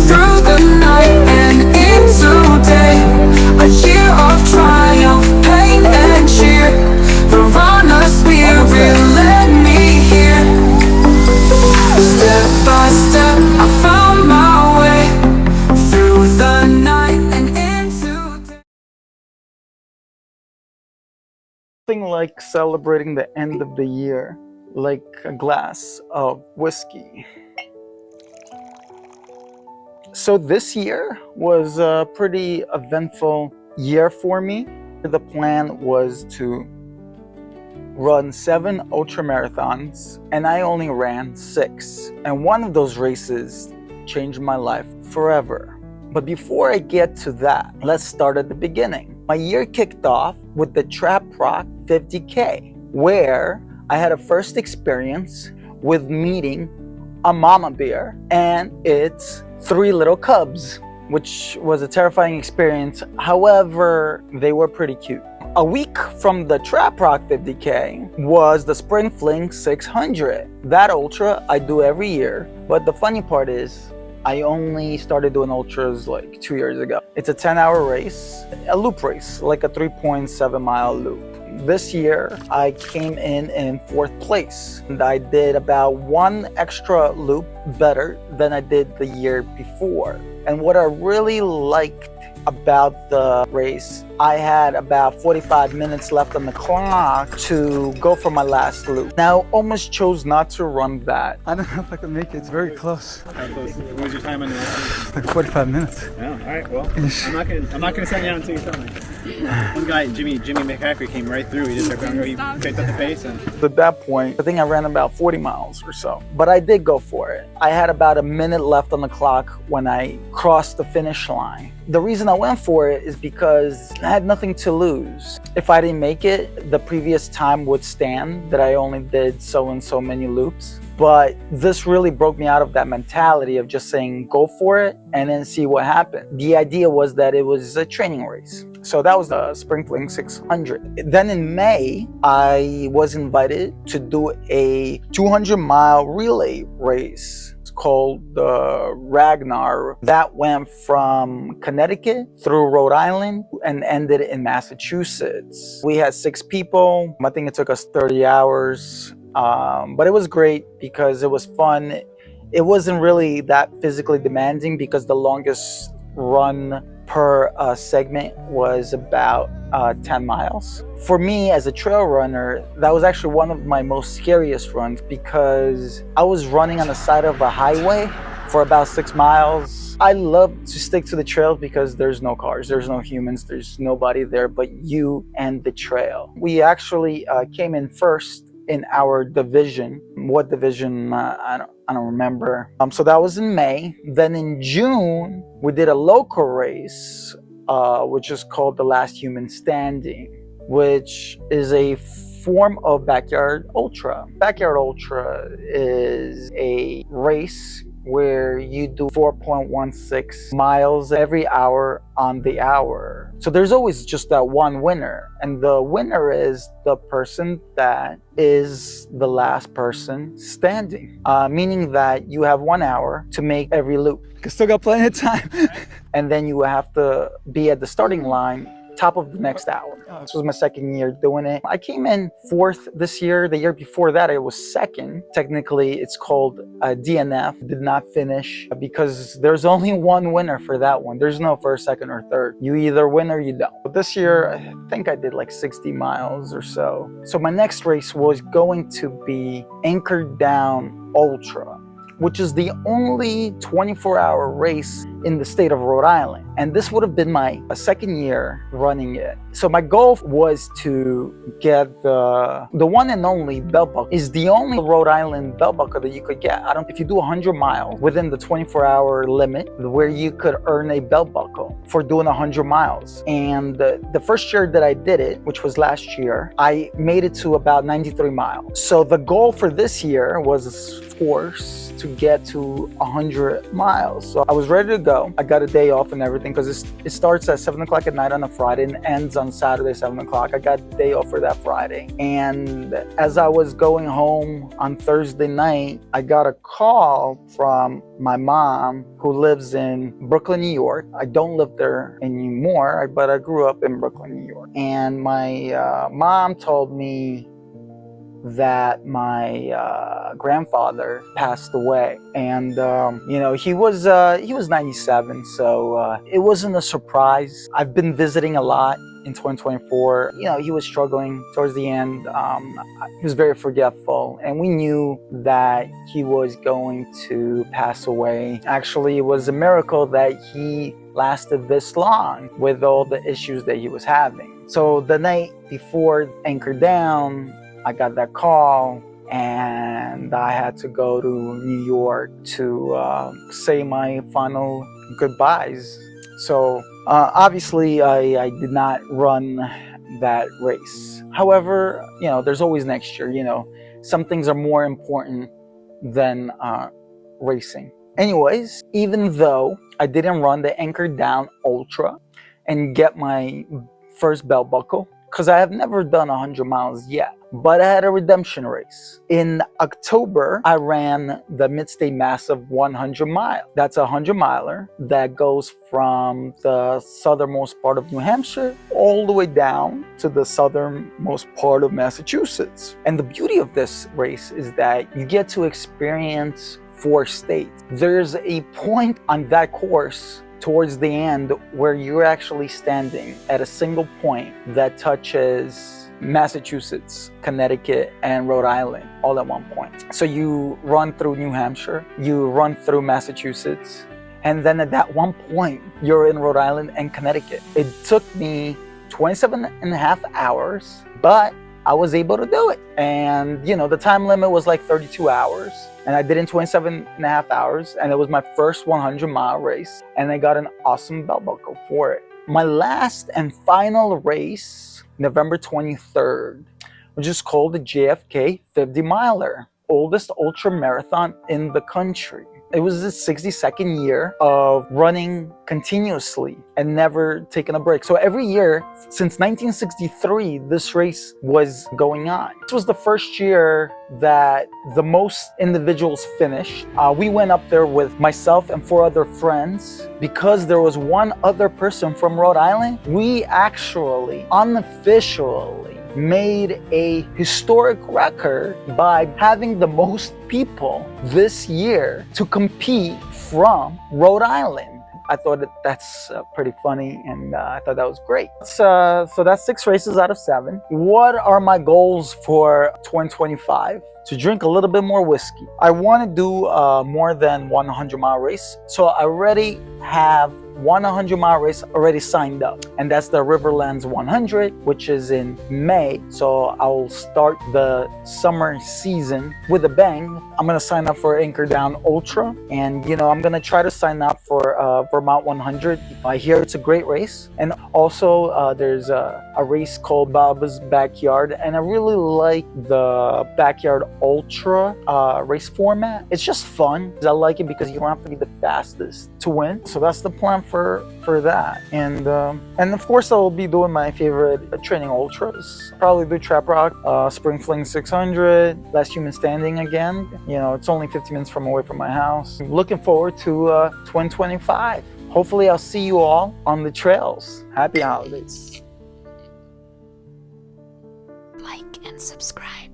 through the night and into day. A year of triumph, pain and cheer. The runner spirit led me here. Step by step I found my way through the night and into day. Something like celebrating the end of the year, like a glass of whiskey. So this year was a pretty eventful year for me. The plan was to run 7 ultramarathons, and I only ran 6. And one of those races changed my life forever. But before I get to that, let's start at the beginning. My year kicked off with the Traprock 50K, where I had a first experience with meeting a mama bear and its 3 little cubs, which was a terrifying experience. However, they were pretty cute. A week from the Traprock 50K was the Spring Fling 600. That ultra I do every year, but the funny part is I only started doing ultras like 2 years ago. It's a 10-hour race, a loop race, like a 3.7-mile loop. This year, I came in 4th place, and I did about 1 extra loop better than I did the year before. And what I really liked about the race, I had about 45 minutes left on the clock to go for my last loop. Now, almost chose not to run that. I don't know if I can make it. It's very close. How close? What was your time on the last Like 45 minutes. Yeah. All right. Well, I'm not gonna set you down until you tell me. One guy, Jimmy McCaffrey, came right through. He just kept going. He picked up the pace, and at that point, I think I ran about 40 miles or so. But I did go for it. I had about a minute left on the clock when I crossed the finish line. The reason I went for it is because I had nothing to lose. If I didn't make it, the previous time would stand that I only did so and so many loops. But this really broke me out of that mentality of just saying, go for it and then see what happened. The idea was that it was a training race. So that was the Spring Fling 600. Then in May, I was invited to do a 200-mile relay race. It's called the Ragnar. That went from Connecticut through Rhode Island and ended in Massachusetts. We had 6 people. I think it took us 30 hours. But it was great because it was fun. It wasn't really that physically demanding because the longest run per segment was about 10 miles. For me as a trail runner, that was actually one of my most scariest runs because I was running on the side of a highway for about 6 miles. I love to stick to the trails because there's no cars, there's no humans, there's nobody there but you and the trail. We actually came in first in our division. What division? I don't remember. So that was in May. Then in June, we did a local race, which is called the Last Human Standing, which is a form of backyard ultra. Backyard ultra is a race where you do 4.16 miles every hour on the hour. So there's always just that one winner, and the winner is the person that is the last person standing, meaning that you have 1 hour to make every loop. You still got plenty of time. And then you have to be at the starting line top of the next hour. This was my 2nd year doing it. I came in 4th this year. The year before that, I was 2nd. Technically, it's called DNF. Did not finish because there's only one winner for that one. There's no 1st, 2nd, or 3rd. You either win or you don't. But this year, I think I did like 60 miles or so. So my next race was going to be Anchored Down Ultra, which is the only 24-hour race in the state of Rhode Island. And this would have been my 2nd year running it. So my goal was to get the one and only belt buckle. Is the only Rhode Island belt buckle that you could get. If you do 100 miles within the 24-hour limit, where you could earn a belt buckle for doing 100 miles. And the first year that I did it, which was last year, I made it to about 93 miles. So the goal for this year was, of course, to get to 100 miles. So I was ready to go. go. I got a day off and everything because it starts at 7 o'clock at night on a Friday and ends on Saturday, 7 o'clock. I got a day off for that Friday. And as I was going home on Thursday night, I got a call from my mom who lives in Brooklyn, New York. I don't live there anymore, but I grew up in Brooklyn, New York. And my mom told me that my grandfather passed away, and you know, he was 97, so it wasn't a surprise. I've been visiting a lot in 2024. You know, he was struggling towards the end. He was very forgetful, and we knew that he was going to pass away. Actually, it was a miracle that he lasted this long with all the issues that he was having. So the night before Anchor Down, I got that call, and I had to go to New York to say my final goodbyes. So obviously I did not run that race. However, you know, there's always next year. You know, some things are more important than racing. Anyways, even though I didn't run the Anchor Down Ultra and get my first belt buckle, because I have never done 100 miles yet, but I had a redemption race. In October, I ran the Midstate Massive 100 mile. That's a 100 miler that goes from the southernmost part of New Hampshire all the way down to the southernmost part of Massachusetts. And the beauty of this race is that you get to experience 4 states. There's a point on that course towards the end where you're actually standing at a single point that touches Massachusetts, Connecticut, and Rhode Island all at one point. So you run through New Hampshire, you run through Massachusetts, and then at that one point, you're in Rhode Island and Connecticut. It took me 27 and a half hours, but I was able to do it. And you know, the time limit was like 32 hours. And I did it in 27 and a half hours. And it was my first 100-mile race. And I got an awesome belt buckle for it. My last and final race, November 23rd, which is called the JFK 50 miler, oldest ultramarathon in the country. It was the 62nd year of running continuously and never taking a break. So every year since 1963, this race was going on. This was the first year that the most individuals finished. We went up there with myself and 4 other friends. Because there was one other person from Rhode Island, we actually unofficially made a historic record by having the most people this year to compete from Rhode Island. I thought that's pretty funny, and I thought that was great. So that's 6 races out of 7. What are my goals for 2025? To drink a little bit more whiskey. I want to do more than 100-mile race. So I already have 100-mile race already signed up, and that's the Riverlands 100, which is in May. So I'll start the summer season with a bang. I'm gonna sign up for Anchor Down Ultra, and you know, I'm gonna try to sign up for Vermont 100. I hear it's a great race, and also there's a race called Bob's Backyard, and I really like the Backyard Ultra race format. It's just fun. I like it because you don't have to be the fastest to win. So that's the plan for that. And of course I'll be doing my favorite training ultras. Probably do Traprock, Spring Fling 600, Last Human Standing again. You know, it's only 15 minutes away from my house. I'm looking forward to 2025. Hopefully I'll see you all on the trails. Happy holidays. Like and subscribe.